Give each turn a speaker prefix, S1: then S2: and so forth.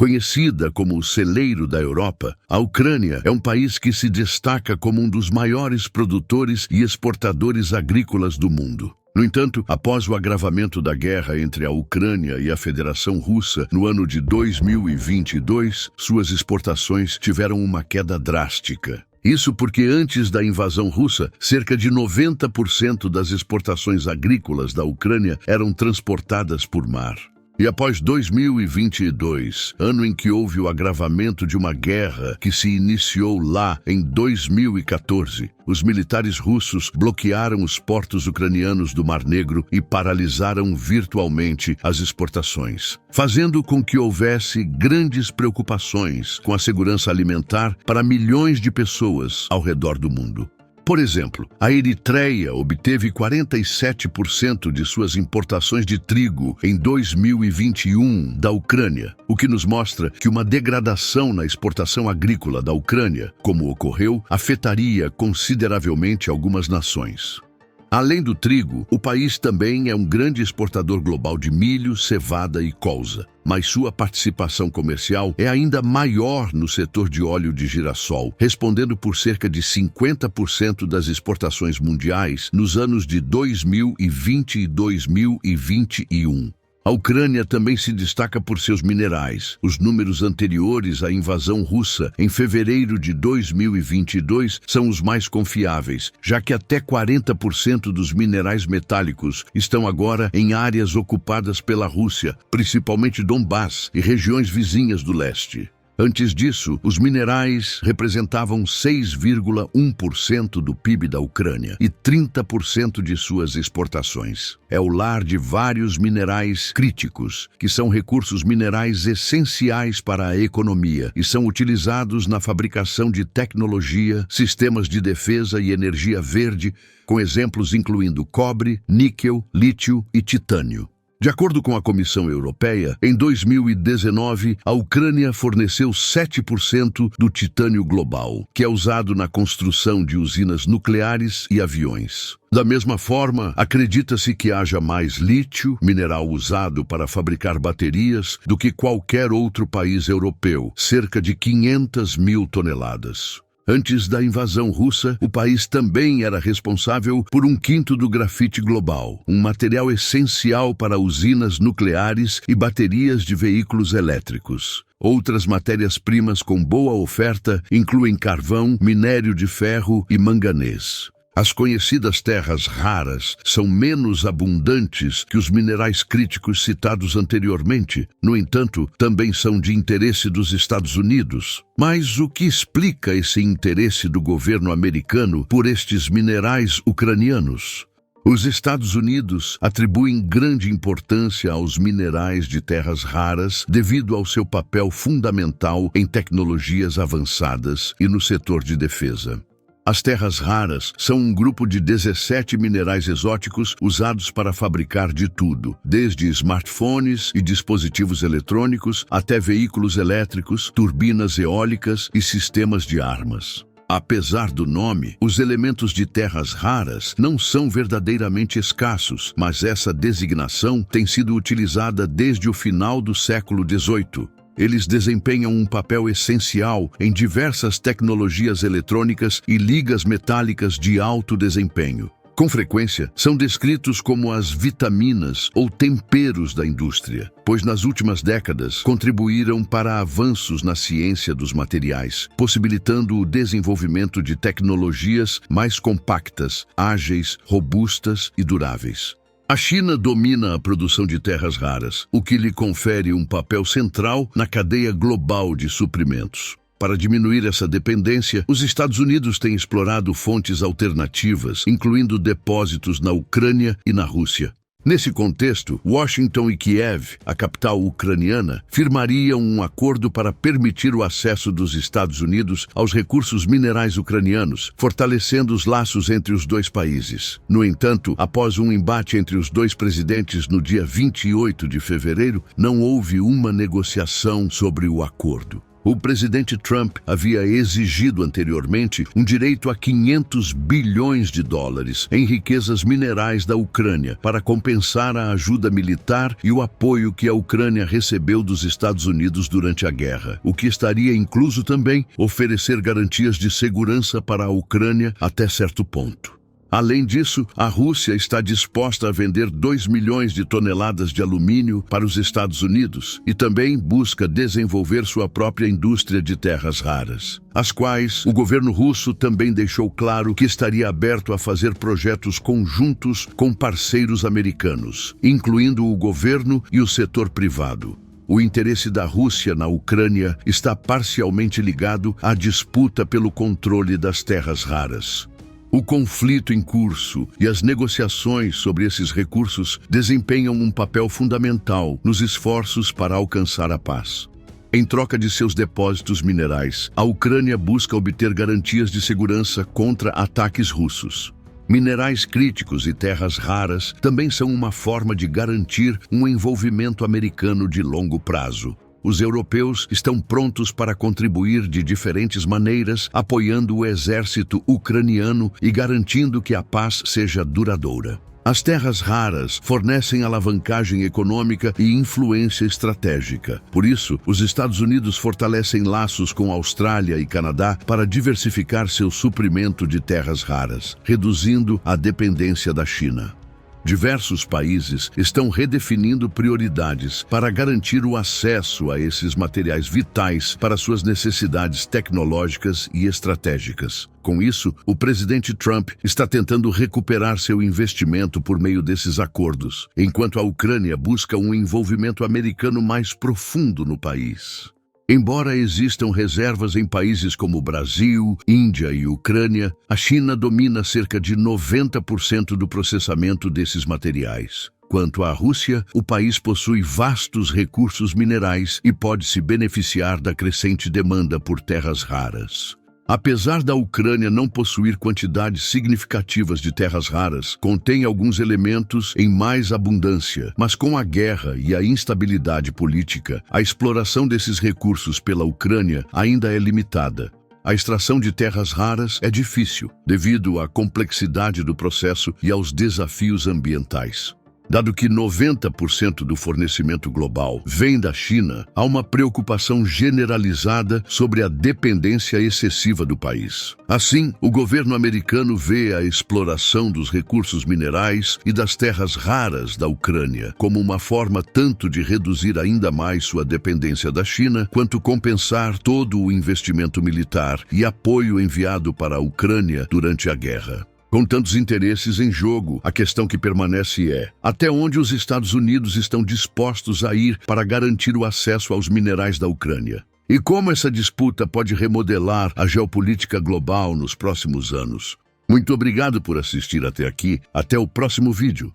S1: Conhecida como o celeiro da Europa, a Ucrânia é um país que se destaca como um dos maiores produtores e exportadores agrícolas do mundo. No entanto, após o agravamento da guerra entre a Ucrânia e a Federação Russa no ano de 2022, suas exportações tiveram uma queda drástica. Isso porque antes da invasão russa, cerca de 90% das exportações agrícolas da Ucrânia eram transportadas por mar. E após 2022, ano em que houve o agravamento de uma guerra que se iniciou lá em 2014, os militares russos bloquearam os portos ucranianos do Mar Negro e paralisaram virtualmente as exportações, fazendo com que houvesse grandes preocupações com a segurança alimentar para milhões de pessoas ao redor do mundo. Por exemplo, a Eritreia obteve 47% de suas importações de trigo em 2021 da Ucrânia, o que nos mostra que uma degradação na exportação agrícola da Ucrânia, como ocorreu, afetaria consideravelmente algumas nações. Além do trigo, o país também é um grande exportador global de milho, cevada e colza, mas sua participação comercial é ainda maior no setor de óleo de girassol, respondendo por cerca de 50% das exportações mundiais nos anos de 2020 e 2021. A Ucrânia também se destaca por seus minerais. Os números anteriores à invasão russa, em fevereiro de 2022, são os mais confiáveis, já que até 40% dos minerais metálicos estão agora em áreas ocupadas pela Rússia, principalmente Donbass e regiões vizinhas do leste. Antes disso, os minerais representavam 6,1% do PIB da Ucrânia e 30% de suas exportações. É o lar de vários minerais críticos, que são recursos minerais essenciais para a economia e são utilizados na fabricação de tecnologia, sistemas de defesa e energia verde, com exemplos incluindo cobre, níquel, lítio e titânio. De acordo com a Comissão Europeia, em 2019, a Ucrânia forneceu 7% do titânio global, que é usado na construção de usinas nucleares e aviões. Da mesma forma, acredita-se que haja mais lítio, mineral usado para fabricar baterias, do que qualquer outro país europeu, cerca de 500 mil toneladas. Antes da invasão russa, o país também era responsável por 1/5 do grafite global, um material essencial para usinas nucleares e baterias de veículos elétricos. Outras matérias-primas com boa oferta incluem carvão, minério de ferro e manganês. As conhecidas terras raras são menos abundantes que os minerais críticos citados anteriormente. No entanto, também são de interesse dos Estados Unidos. Mas o que explica esse interesse do governo americano por estes minerais ucranianos? Os Estados Unidos atribuem grande importância aos minerais de terras raras devido ao seu papel fundamental em tecnologias avançadas e no setor de defesa. As terras raras são um grupo de 17 minerais exóticos usados para fabricar de tudo, desde smartphones e dispositivos eletrônicos até veículos elétricos, turbinas eólicas e sistemas de armas. Apesar do nome, os elementos de terras raras não são verdadeiramente escassos, mas essa designação tem sido utilizada desde o final do século XVIII. Eles desempenham um papel essencial em diversas tecnologias eletrônicas e ligas metálicas de alto desempenho. Com frequência, são descritos como as vitaminas ou temperos da indústria, pois nas últimas décadas contribuíram para avanços na ciência dos materiais, possibilitando o desenvolvimento de tecnologias mais compactas, ágeis, robustas e duráveis. A China domina a produção de terras raras, o que lhe confere um papel central na cadeia global de suprimentos. Para diminuir essa dependência, os Estados Unidos têm explorado fontes alternativas, incluindo depósitos na Ucrânia e na Rússia. Nesse contexto, Washington e Kiev, a capital ucraniana, firmariam um acordo para permitir o acesso dos Estados Unidos aos recursos minerais ucranianos, fortalecendo os laços entre os dois países. No entanto, após um embate entre os dois presidentes no dia 28 de fevereiro, não houve uma negociação sobre o acordo. O presidente Trump havia exigido anteriormente um direito a 500 bilhões de dólares em riquezas minerais da Ucrânia para compensar a ajuda militar e o apoio que a Ucrânia recebeu dos Estados Unidos durante a guerra, o que estaria incluso também oferecer garantias de segurança para a Ucrânia até certo ponto. Além disso, a Rússia está disposta a vender 2 milhões de toneladas de alumínio para os Estados Unidos e também busca desenvolver sua própria indústria de terras raras, as quais o governo russo também deixou claro que estaria aberto a fazer projetos conjuntos com parceiros americanos, incluindo o governo e o setor privado. O interesse da Rússia na Ucrânia está parcialmente ligado à disputa pelo controle das terras raras. O conflito em curso e as negociações sobre esses recursos desempenham um papel fundamental nos esforços para alcançar a paz. Em troca de seus depósitos minerais, a Ucrânia busca obter garantias de segurança contra ataques russos. Minerais críticos e terras raras também são uma forma de garantir um envolvimento americano de longo prazo. Os europeus estão prontos para contribuir de diferentes maneiras, apoiando o exército ucraniano e garantindo que a paz seja duradoura. As terras raras fornecem alavancagem econômica e influência estratégica. Por isso, os Estados Unidos fortalecem laços com a Austrália e Canadá para diversificar seu suprimento de terras raras, reduzindo a dependência da China. Diversos países estão redefinindo prioridades para garantir o acesso a esses materiais vitais para suas necessidades tecnológicas e estratégicas. Com isso, o presidente Trump está tentando recuperar seu investimento por meio desses acordos, enquanto a Ucrânia busca um envolvimento americano mais profundo no país. Embora existam reservas em países como Brasil, Índia e Ucrânia, a China domina cerca de 90% do processamento desses materiais. Quanto à Rússia, o país possui vastos recursos minerais e pode se beneficiar da crescente demanda por terras raras. Apesar da Ucrânia não possuir quantidades significativas de terras raras, contém alguns elementos em mais abundância, mas com a guerra e a instabilidade política, a exploração desses recursos pela Ucrânia ainda é limitada. A extração de terras raras é difícil, devido à complexidade do processo e aos desafios ambientais. Dado que 90% do fornecimento global vem da China, há uma preocupação generalizada sobre a dependência excessiva do país. Assim, o governo americano vê a exploração dos recursos minerais e das terras raras da Ucrânia como uma forma tanto de reduzir ainda mais sua dependência da China, quanto compensar todo o investimento militar e apoio enviado para a Ucrânia durante a guerra. Com tantos interesses em jogo, a questão que permanece é: até onde os Estados Unidos estão dispostos a ir para garantir o acesso aos minerais da Ucrânia? E como essa disputa pode remodelar a geopolítica global nos próximos anos? Muito obrigado por assistir até aqui. Até o próximo vídeo.